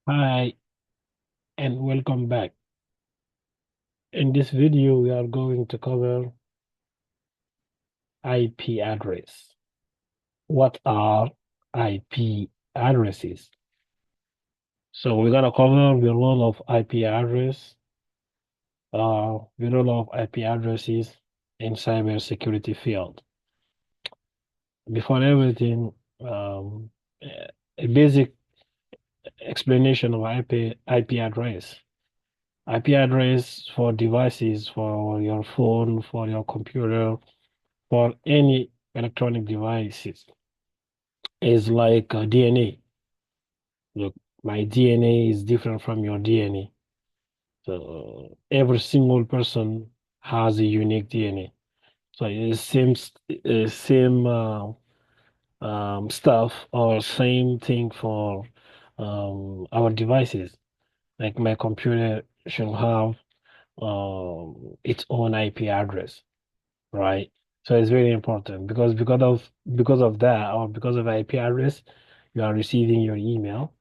Hi and welcome back. In this video, we are going to cover IP address. What are IP addresses? So we're gonna cover the role of IP address, the role of IP addresses in cybersecurity field. Before everything, a basic explanation of IP address. IP address for devices, for your phone, for your computer, for any electronic devices is like DNA. Look, my DNA is different from your DNA. So every single person has a unique DNA. So it's same stuff or same thing for our devices. Like my computer should have its own IP address, right? So it's very important because of that or because of IP address, you are receiving your email,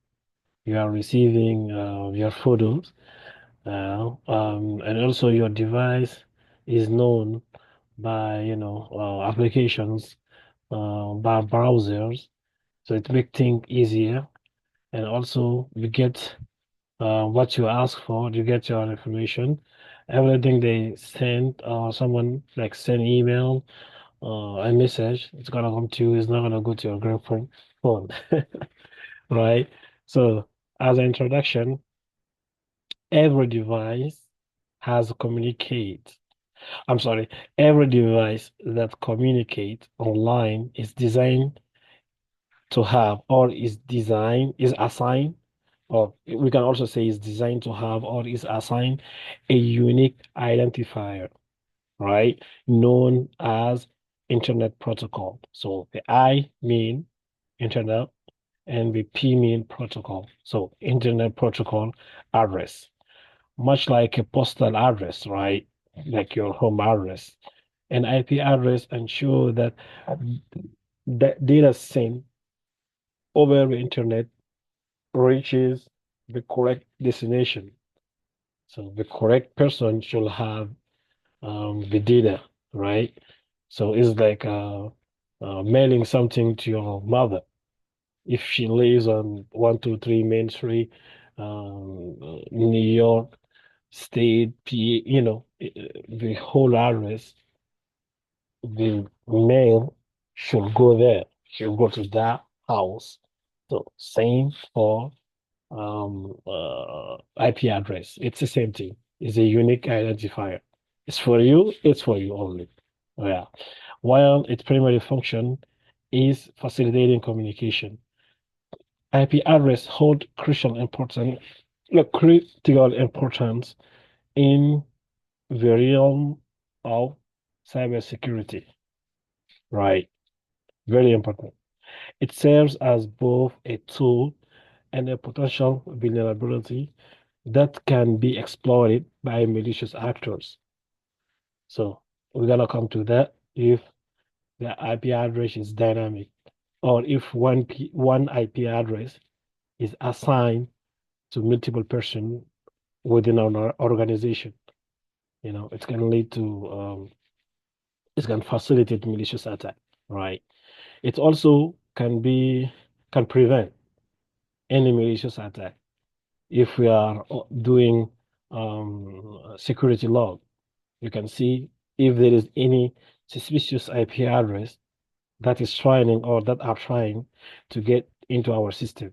you are receiving your photos, and also your device is known by applications, by browsers. So it makes things easier, and also you get what you ask for, you get your information. Everything they send, someone like send email a message, it's gonna come to you, it's not gonna go to your girlfriend phone, right? So, as an introduction, every device has communicate. I'm sorry, every device that communicates online is designed to have, or is designed, is assigned, or we can also say is designed to have, or is assigned a unique identifier, right? Known as Internet Protocol. So the I mean Internet and the P mean protocol. So Internet Protocol address, much like a postal address, right? Like your home address. An IP address ensure that the data sent over the Internet reaches the correct destination. So the correct person should have the data, right? So it's like mailing something to your mother. If she lives on 123 Main Street, New York State, PA, the whole address, the mail should go there, should go to that house. So same for IP address. It's the same thing. It's a unique identifier. It's for you only. Yeah. While its primary function is facilitating communication. IP address hold critical importance in the realm of cybersecurity. Right. Very important. It serves as both a tool and a potential vulnerability that can be exploited by malicious actors. So we're gonna come to that if the IP address is dynamic or if one IP address is assigned to multiple person within our organization. It can lead to it can facilitate malicious attack, right? It also can prevent any malicious attack if we are doing security log. You can see if there is any suspicious IP address that is trying or that are trying to get into our system,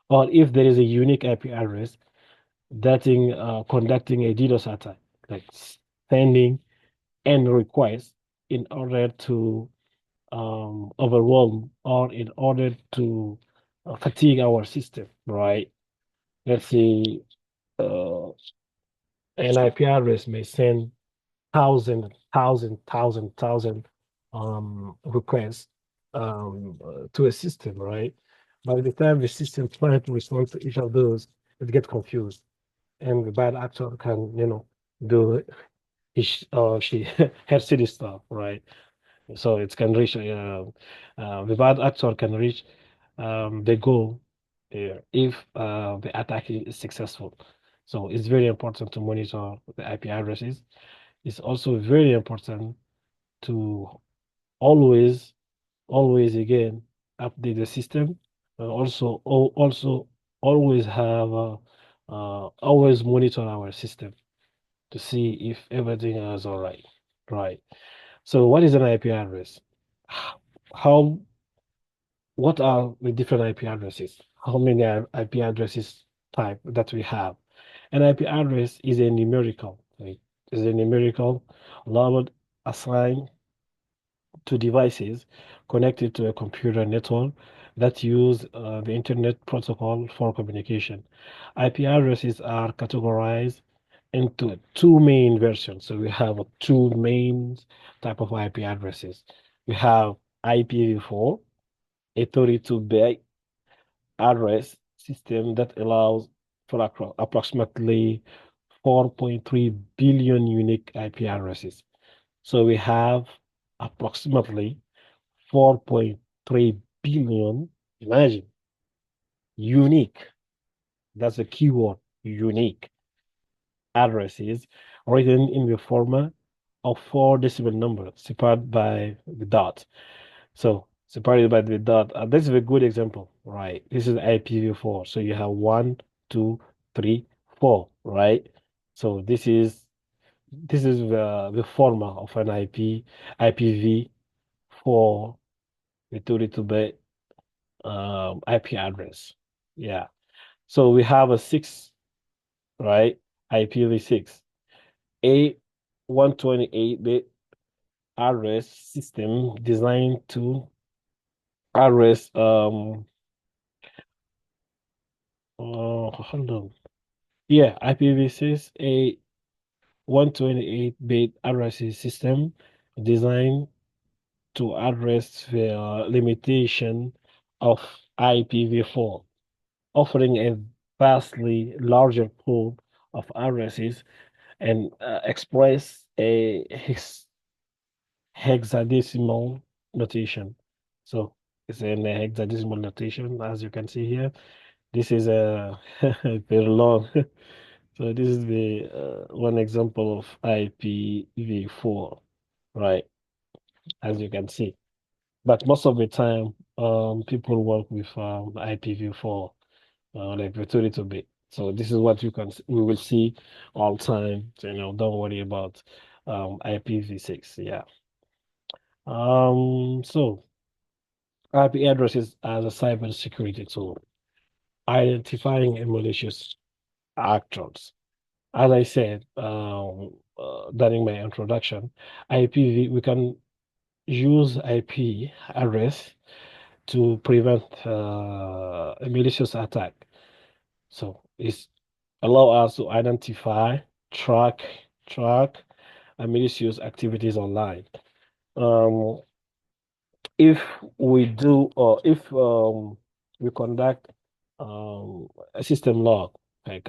or if there is a unique IP address that in conducting a DDoS attack, like sending and request in order to overwhelm or in order to fatigue our system, right? Let's say uh, an IP address may send thousand requests to a system, right? By the time the system tries to respond to each of those, it gets confused, and the bad actor can, do she her city stuff, right? So it can reach the bad actor can reach the goal if the attack is successful. So it's very important to monitor the IP addresses. It's also very important to always, always again update the system. Also always have always monitor our system to see if everything is all right. Right. So what is an IP address? H- How what are the different IP addresses? How many IP addresses type that we have? An IP address is a numerical, right? Is a numerical allowed assigned to devices connected to a computer network that use the internet protocol for communication. IP addresses are categorized into two main versions. So we have two main type of IP addresses. We have IPv4, a 32-bit address system that allows for approximately 4.3 billion unique IP addresses. So we have approximately 4.3 billion, imagine, unique, that's a keyword, unique addresses written in the format of four decimal numbers separated by the dot. So separated by the dot. This is a good example, right? This is IPv4. So you have one, two, three, four, right? So this is the format of an IPv4 with 32-bit IP address. Yeah. So we have a six, right? IPv6, a 128-bit address system designed to address hold on. Yeah, IPv6, a 128-bit addressing system designed to address the limitation of IPv4, offering a vastly larger pool of addresses and express a hexadecimal notation. So it's in a hexadecimal notation, as you can see here. This is a very long. So this is the one example of IPv4, right? As you can see. But most of the time, people work with IPv4, like the 32-bit. So this is what we will see all time. So, don't worry about IPv6. Yeah. So IP addresses as a cybersecurity tool, identifying a malicious actors. As I said during my introduction, we can use IP address to prevent a malicious attack. So it's allow us to identify, track, track malicious activities online. Um, if we do, or if we conduct a system log, like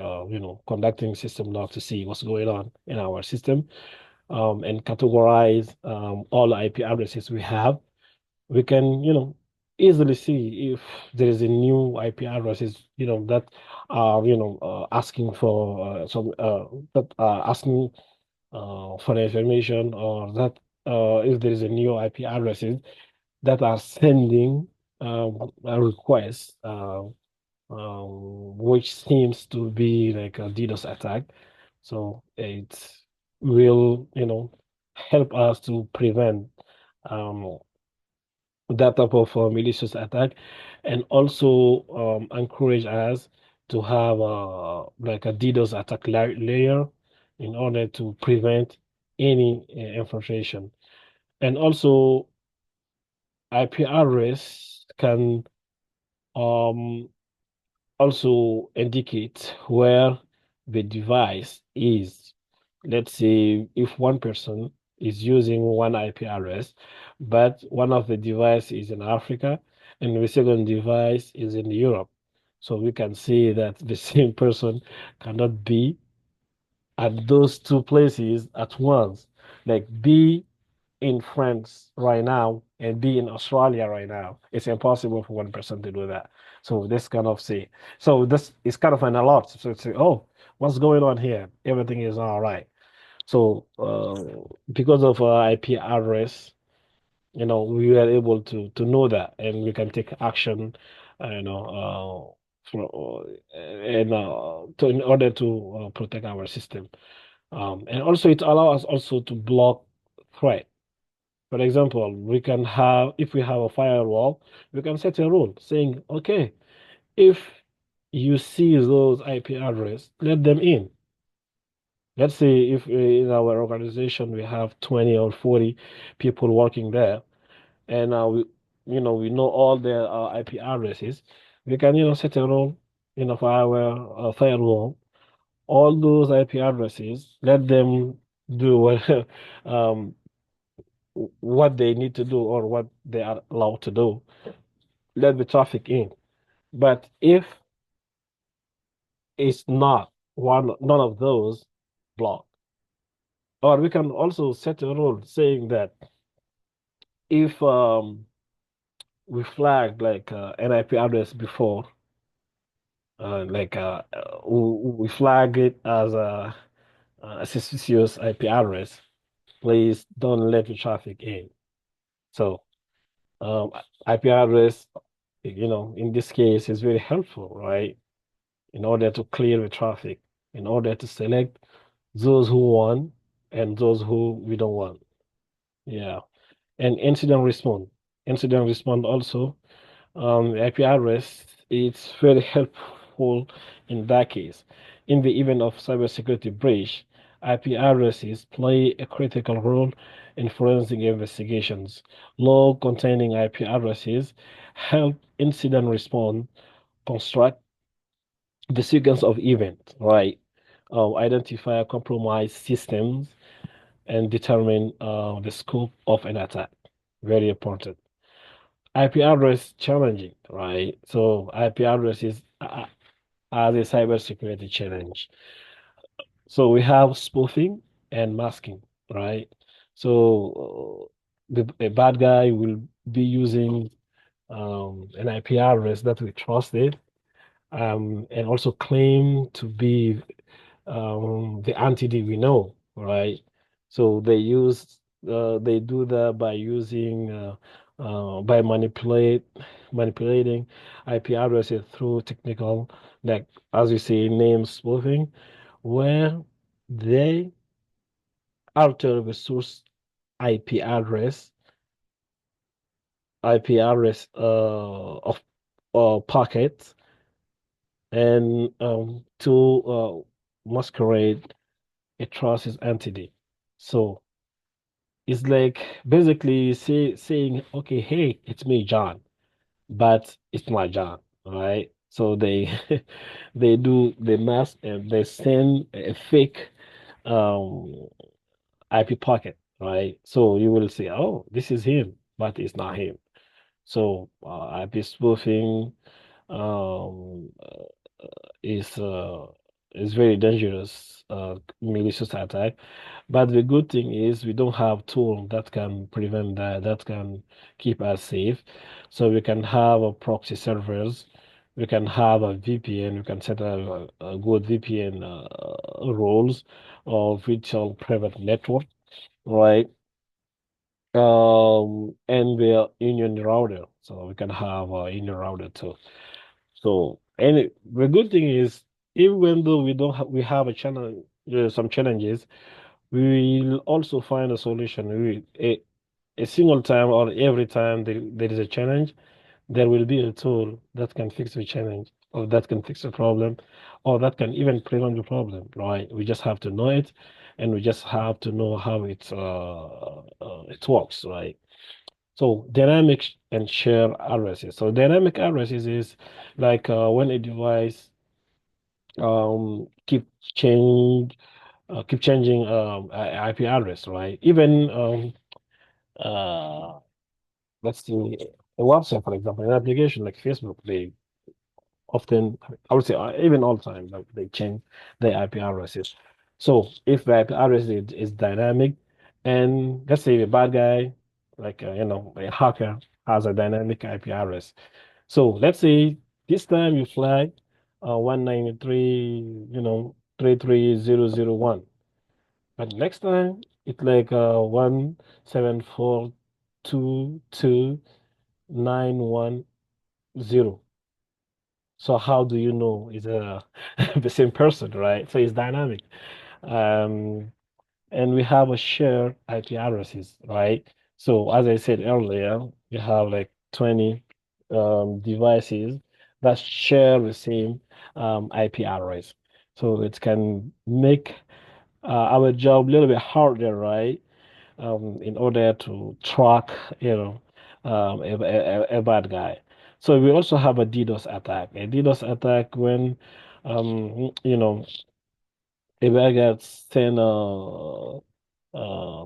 conducting system log to see what's going on in our system, and categorize all the IP addresses we have, we can, easily see if there is a new IP addresses, that are, asking for some that are asking for the information, or that if there is a new IP addresses that are sending a request, which seems to be like a DDoS attack. So it will, help us to prevent um, that type of malicious attack, and also encourage us to have like a DDoS attack layer in order to prevent any infiltration. And also IP address can um, also indicate where the device is. Let's say if one person is using one IP address, but one of the device is in Africa and the second device is in Europe. So we can see that the same person cannot be at those two places at once. Like B in France right now and be in Australia right now. It's impossible for one person to do that. So this kind of see. So this is kind of an alert. So it's oh, what's going on here? Everything is all right. So because of IP address, we were able to know that, and we can take action, in order to protect our system. And also it allows us also to block threat. For example, we can have, if we have a firewall, we can set a rule saying, okay, if you see those IP address, let them in. Let's say if in our organization we have 20 or 40 people working there, and we know all their IP addresses, we can, set a rule, for our firewall. All those IP addresses, let them do um, what they need to do or what they are allowed to do. Let the traffic in. But if it's not none of those, block. Or we can also set a rule saying that if we flagged like an IP address before, we flag it as a suspicious IP address, please don't let the traffic in. So um, IP address, in this case, is very helpful, right? In order to clear the traffic, in order to select those who want and those who we don't want. Yeah. And incident response. Incident response also, IP address, it's very helpful in that case. In the event of cybersecurity breach, IP addresses play a critical role in forensic investigations. Log containing IP addresses help incident response construct the sequence of events, right? Identify compromised systems and determine the scope of an attack. Very important. IP address challenging, right? So IP address is as a cybersecurity challenge. So we have spoofing and masking, right? So a bad guy will be using an IP address that we trusted, and also claim to be the entity we know, right? So they do that by using by manipulating IP addresses through technical, like as we say, name spoofing, where they alter the source IP address, IP address of packets, and to masquerade a trusted entity. So it's like basically saying, okay, hey, it's me, John, but it's not John, right? So they they do the mask and they send a fake um IP packet, right? So you will say, oh, this is him, but it's not him. So IP spoofing um is uh, is very dangerous malicious attack. But the good thing is we don't have tool that can prevent that, that can keep us safe. So we can have a proxy servers, we can have a VPN, we can set a good VPN rules or virtual private network, right? And the union router, so we can have a union router too. So, and the good thing is, even though we don't have, we have a challenge, some challenges, we will also find a solution. A single time or every time there is a challenge, there will be a tool that can fix the challenge, or that can fix the problem, or that can even prevent the problem, right? We just have to know it, and we just have to know how it works, right? So dynamic and share addresses. So dynamic addresses is like when a device um keep change keep changing IP address, right? Even uh let's see, a website, for example, an application like Facebook, they often, I would say, even all the time, they change their IP addresses. So if the IP address is dynamic And let's say the bad guy, like a hacker, has a dynamic IP address. So let's say this time you flag 193, 33001. But next time it's like 174229110. So how do you know it's the same person, right? So it's dynamic. Um, and we have a shared IP addresses, right? So as I said earlier, you have like 20 devices that share the same IP address. So it can make our job a little bit harder, right? In order to track, a bad guy. So we also have a DDoS attack. A DDoS attack when, a bad guy send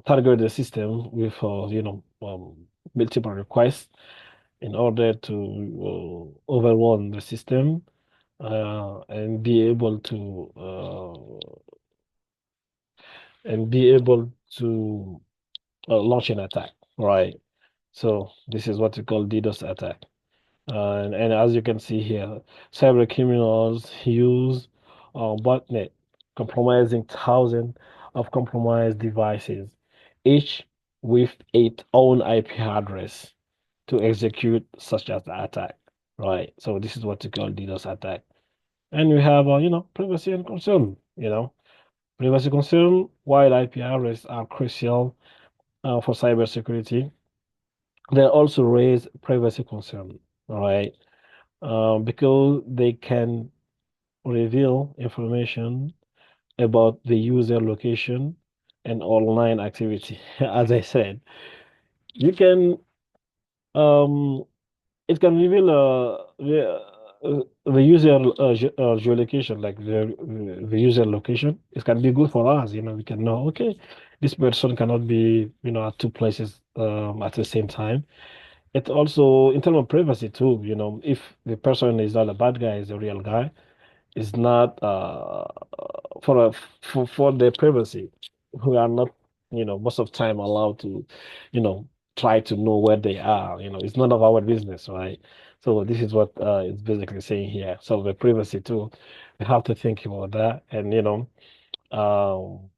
target the system with multiple requests in order to overrun the system and be able to launch an attack, right? So this is what we call DDoS attack. And as you can see here, cyber criminals use botnet, compromising thousands of compromised devices, each with its own IP address to execute such as the attack. Right. So this is what we call DDoS attack. And we have, privacy and concern. Privacy concern, while IP addresses are crucial for cybersecurity, they also raise privacy concern. All right. Because they can reveal information about the user location and online activity. As I said, you can um, it can reveal the user geolocation, like the user location. It can be good for us. We can know, okay, this person cannot be at two places at the same time. It also, in terms of privacy too, if the person is not a bad guy, is a real guy, is not for their privacy. We are not, most of the time allowed to, you know, try to know where they are. It's none of our business, right? So this is what it's basically saying here. So the privacy too, we have to think about that and um,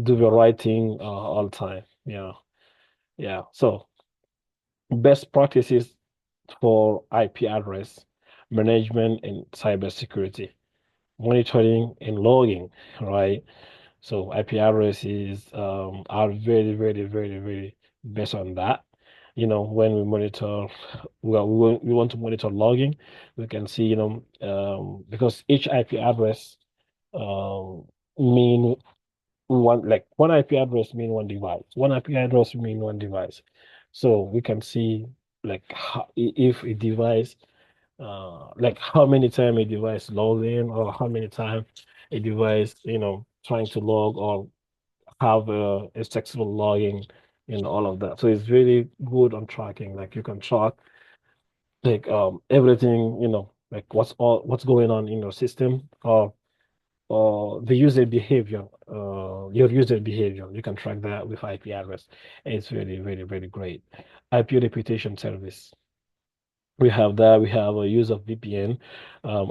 do the right thing all the time. Yeah, yeah. So best practices for IP address management and cybersecurity, monitoring and logging, right? So IP addresses are very, very, very, very based on that. When we monitor, well, we want to monitor logging, we can see, because each IP address um, mean one IP address mean one device. One IP address mean one device. So we can see like if a device like how many time a device logs in or how many time a device, trying to log or have a successful logging and all of that. So it's really good on tracking. Like you can track like everything, like what's going on in your system or the user behavior, your user behavior. You can track that with IP address. And it's really, really, really great. IP reputation service. We have that. We have a use of VPN,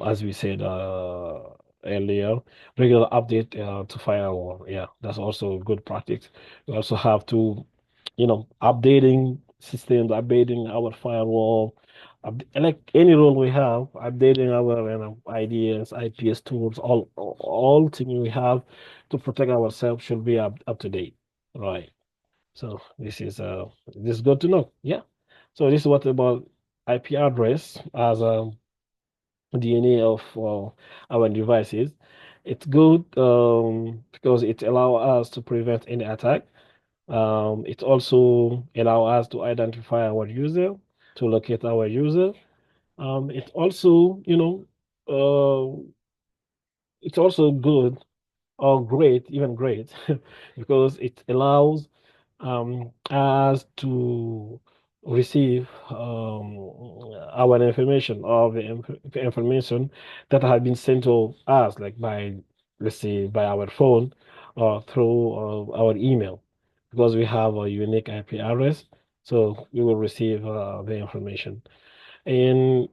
as we said earlier. Regular update to firewall. Yeah, that's also good practice. We also have to, updating systems, updating our firewall, like any role we have, updating our ideas, IPS tools, all things we have to protect ourselves should be up to date. Right. So this is good to know. Yeah. So this is what about IP address as a DNA of our devices. It's good because it allows us to prevent any attack. It also allows us to identify our user, to locate our user. It also, it's also good or great, even great, because it allows us to receive our information or the information that have been sent to us, like by, let's say, by our phone or through our email. because we have a unique IP address, so we will receive the information. In